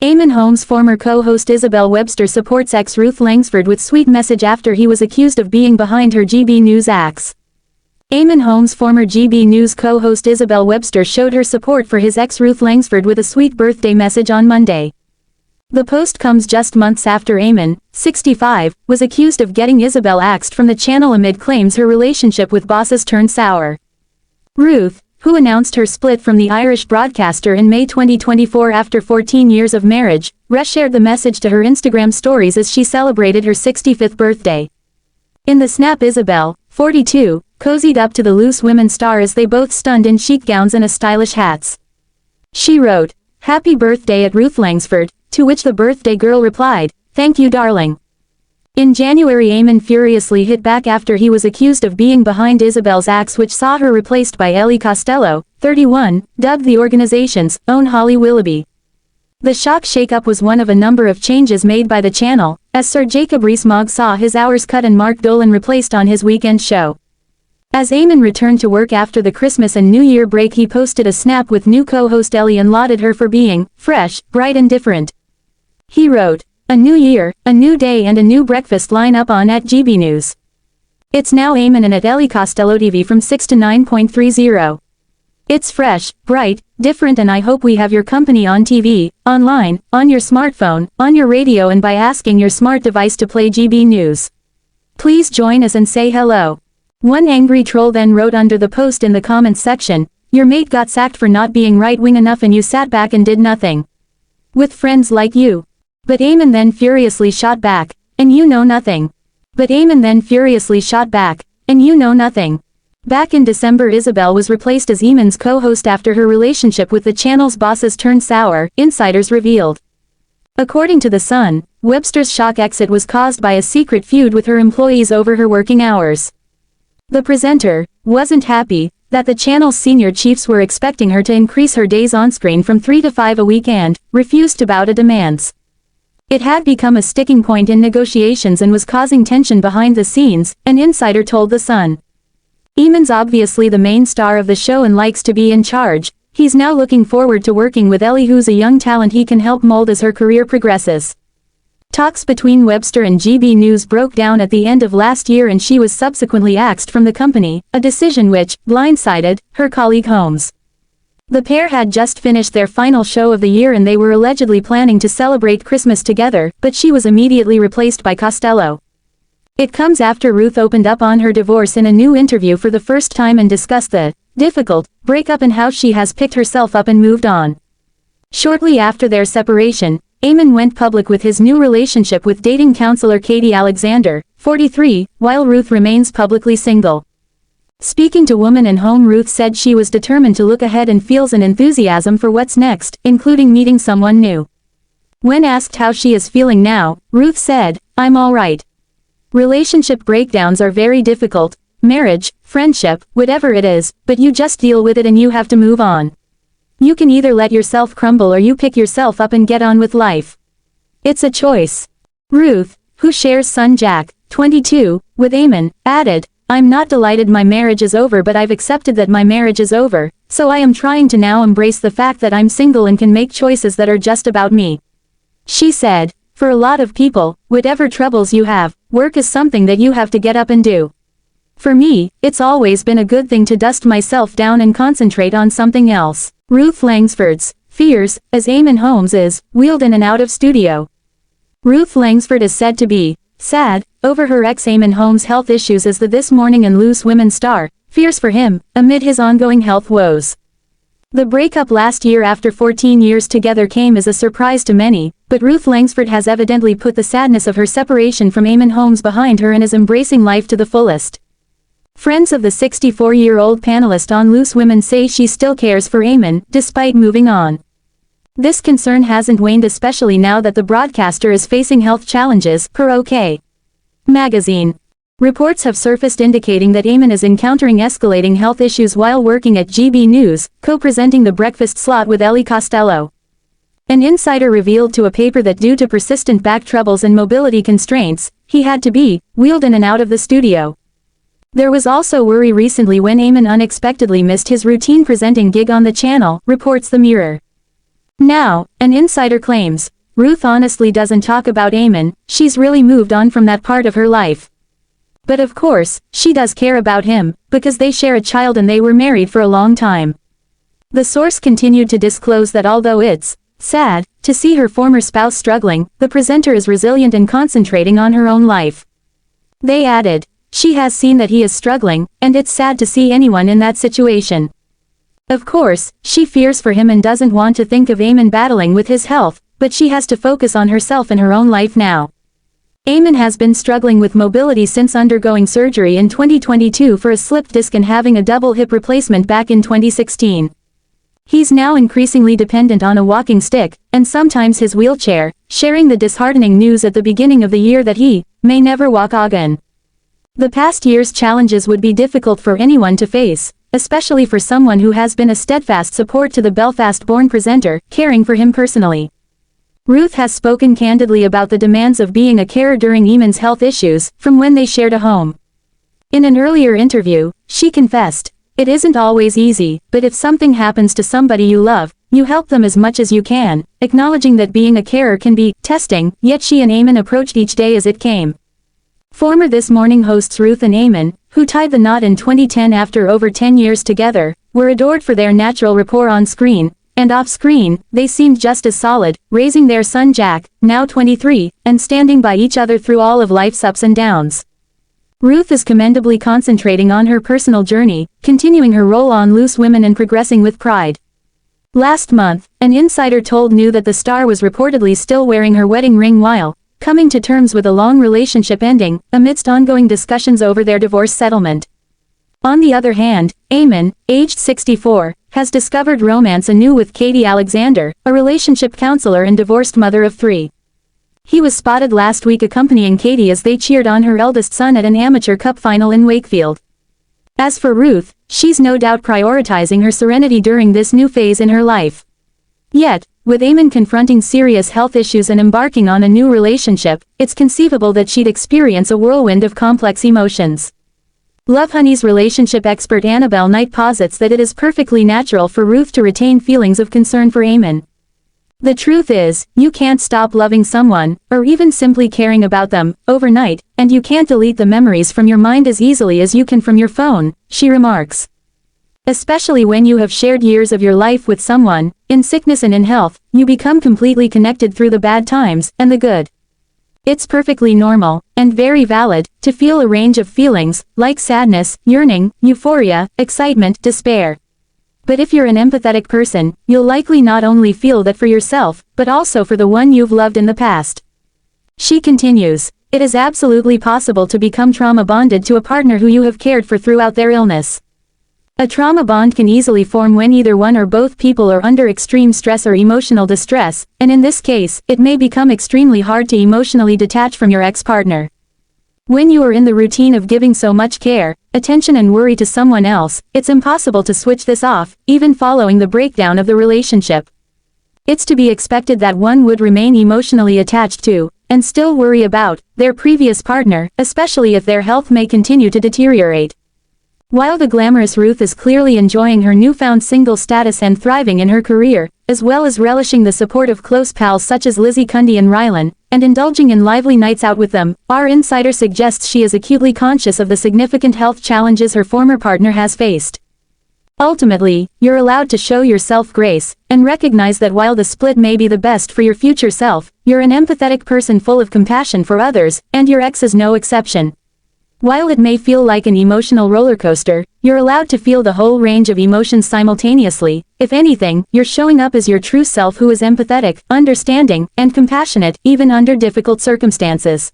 Eamonn Holmes' former co-host Isabel Webster supports ex Ruth Langsford with sweet message after he was accused of being behind her GB News acts. Eamonn Holmes' former GB News co-host Isabel Webster showed her support for his ex Ruth Langsford with a sweet birthday message on Monday. The post comes just months after Eamonn, 65, was accused of getting Isabel axed from the channel amid claims her relationship with bosses turned sour. Ruth, who announced her split from the Irish broadcaster in May 2024 after 14 years of marriage, reshared the message to her Instagram stories as she celebrated her 65th birthday. In the snap, Isabel, 42, cozied up to the Loose Women star as they both stunned in chic gowns and stylish hats. She wrote, "Happy birthday at Ruth Langsford," to which the birthday girl replied, "Thank you, darling." In January, Eamonn furiously hit back after he was accused of being behind Isabel's acts, which saw her replaced by Ellie Costello, 31, dubbed the organization's own Holly Willoughby. The shock shakeup was one of a number of changes made by the channel, as Sir Jacob Rees-Mogg saw his hours cut and Mark Dolan replaced on his weekend show. As Eamonn returned to work after the Christmas and New Year break, he posted a snap with new co-host Ellie and lauded her for being fresh, bright and different. He wrote, "A new year, a new day and a new breakfast lineup on at GB News. It's now Eamonn and at Ellie Costello TV from 6 to 9:30. It's fresh, bright, different, and I hope we have your company on TV, online, on your smartphone, on your radio, and by asking your smart device to play GB News. Please join us and say hello." One angry troll then wrote under the post in the comments section, "Your mate got sacked for not being right-wing enough and you sat back and did nothing. With friends like you." But Eamonn then furiously shot back, "And you know nothing." But Eamonn then furiously shot back, "And you know nothing." Back in December, Isabel was replaced as Eamonn's co-host after her relationship with the channel's bosses turned sour, insiders revealed. According to The Sun, Webster's shock exit was caused by a secret feud with her employees over her working hours. The presenter wasn't happy that the channel's senior chiefs were expecting her to increase her days on screen from 3 to 5 a week and refused to bow to demands. It had become a sticking point in negotiations and was causing tension behind the scenes, an insider told The Sun. Eamonn's obviously the main star of the show and likes to be in charge. He's now looking forward to working with Ellie, who's a young talent he can help mold as her career progresses. Talks between Webster and GB News broke down at the end of last year and she was subsequently axed from the company, a decision which blindsided her colleague Holmes. The pair had just finished their final show of the year and they were allegedly planning to celebrate Christmas together, but she was immediately replaced by Costello. It comes after Ruth opened up on her divorce in a new interview for the first time and discussed the difficult breakup and how she has picked herself up and moved on. Shortly after their separation, Eamonn went public with his new relationship with dating counselor Katie Alexander, 43, while Ruth remains publicly single. Speaking to Woman and Home, Ruth said she was determined to look ahead and feels an enthusiasm for what's next, including meeting someone new. When asked how she is feeling now, Ruth said, "I'm all right. Relationship breakdowns are very difficult, marriage, friendship, whatever it is, but you just deal with it and you have to move on. You can either let yourself crumble or you pick yourself up and get on with life. It's a choice." Ruth, who shares son Jack, 22, with Eamonn, added, "I'm not delighted my marriage is over, but I've accepted that my marriage is over, so I am trying to now embrace the fact that I'm single and can make choices that are just about me." She said, "For a lot of people, whatever troubles you have, work is something that you have to get up and do. For me, it's always been a good thing to dust myself down and concentrate on something else." Ruth Langsford's fears, as Eamonn Holmes is wheeled in and out of studio. Ruth Langsford is said to be sad over her ex Eamonn Holmes' health issues as the This Morning and Loose Women star fears for him amid his ongoing health woes. The breakup last year after 14 years together came as a surprise to many, but Ruth Langsford has evidently put the sadness of her separation from Eamonn Holmes behind her and is embracing life to the fullest. Friends of the 64-year-old panelist on Loose Women say she still cares for Eamonn, despite moving on. This concern hasn't waned, especially now that the broadcaster is facing health challenges, per OK Magazine. Reports have surfaced indicating that Eamonn is encountering escalating health issues while working at GB News, co-presenting the breakfast slot with Ellie Costello. An insider revealed to a paper that due to persistent back troubles and mobility constraints, he had to be wheeled in and out of the studio. There was also worry recently when Eamonn unexpectedly missed his routine presenting gig on the channel, reports The Mirror. Now, an insider claims, Ruth honestly doesn't talk about Eamonn, she's really moved on from that part of her life. But of course, she does care about him, because they share a child and they were married for a long time. The source continued to disclose that although it's sad to see her former spouse struggling, the presenter is resilient and concentrating on her own life. They added, she has seen that he is struggling, and it's sad to see anyone in that situation. Of course, she fears for him and doesn't want to think of Eamonn battling with his health, but she has to focus on herself and her own life now. Eamonn has been struggling with mobility since undergoing surgery in 2022 for a slipped disc and having a double hip replacement back in 2016. He's now increasingly dependent on a walking stick, and sometimes his wheelchair, sharing the disheartening news at the beginning of the year that he may never walk again. The past year's challenges would be difficult for anyone to face, especially for someone who has been a steadfast support to the Belfast-born presenter, caring for him personally. Ruth has spoken candidly about the demands of being a carer during Eamonn's health issues, from when they shared a home. In an earlier interview, she confessed, "It isn't always easy, but if something happens to somebody you love, you help them as much as you can," acknowledging that being a carer can be testing, yet she and Eamonn approached each day as it came. Former This Morning hosts Ruth and Eamonn, who tied the knot in 2010 after over 10 years together, were adored for their natural rapport on screen, and off-screen, they seemed just as solid, raising their son Jack, now 23, and standing by each other through all of life's ups and downs. Ruth is commendably concentrating on her personal journey, continuing her role on Loose Women and progressing with pride. Last month, an insider told New that the star was reportedly still wearing her wedding ring while coming to terms with a long relationship ending, amidst ongoing discussions over their divorce settlement. On the other hand, Eamonn, aged 64, has discovered romance anew with Katie Alexander, a relationship counselor and divorced mother of 3. He was spotted last week accompanying Katie as they cheered on her eldest son at an amateur cup final in Wakefield. As for Ruth, she's no doubt prioritizing her serenity during this new phase in her life. Yet, with Eamonn confronting serious health issues and embarking on a new relationship, it's conceivable that she'd experience a whirlwind of complex emotions. Lovehoney's relationship expert Annabelle Knight posits that it is perfectly natural for Ruth to retain feelings of concern for Eamonn. The truth is, you can't stop loving someone, or even simply caring about them, overnight, and you can't delete the memories from your mind as easily as you can from your phone, she remarks. Especially when you have shared years of your life with someone, in sickness and in health, you become completely connected through the bad times, and the good. It's perfectly normal, and very valid, to feel a range of feelings, like sadness, yearning, euphoria, excitement, despair. But if you're an empathetic person, you'll likely not only feel that for yourself, but also for the one you've loved in the past. She continues, it is absolutely possible to become trauma bonded to a partner who you have cared for throughout their illness. A trauma bond can easily form when either one or both people are under extreme stress or emotional distress, and in this case, it may become extremely hard to emotionally detach from your ex-partner. When you are in the routine of giving so much care, attention and worry to someone else, it's impossible to switch this off, even following the breakdown of the relationship. It's to be expected that one would remain emotionally attached to, and still worry about, their previous partner, especially if their health may continue to deteriorate. While the glamorous Ruth is clearly enjoying her newfound single status and thriving in her career, as well as relishing the support of close pals such as Lizzie Cundy and Rylan, and indulging in lively nights out with them, our insider suggests she is acutely conscious of the significant health challenges her former partner has faced. Ultimately, you're allowed to show yourself grace, and recognize that while the split may be the best for your future self, you're an empathetic person full of compassion for others, and your ex is no exception. While it may feel like an emotional roller coaster, you're allowed to feel the whole range of emotions simultaneously. If anything, you're showing up as your true self who is empathetic, understanding, and compassionate, even under difficult circumstances.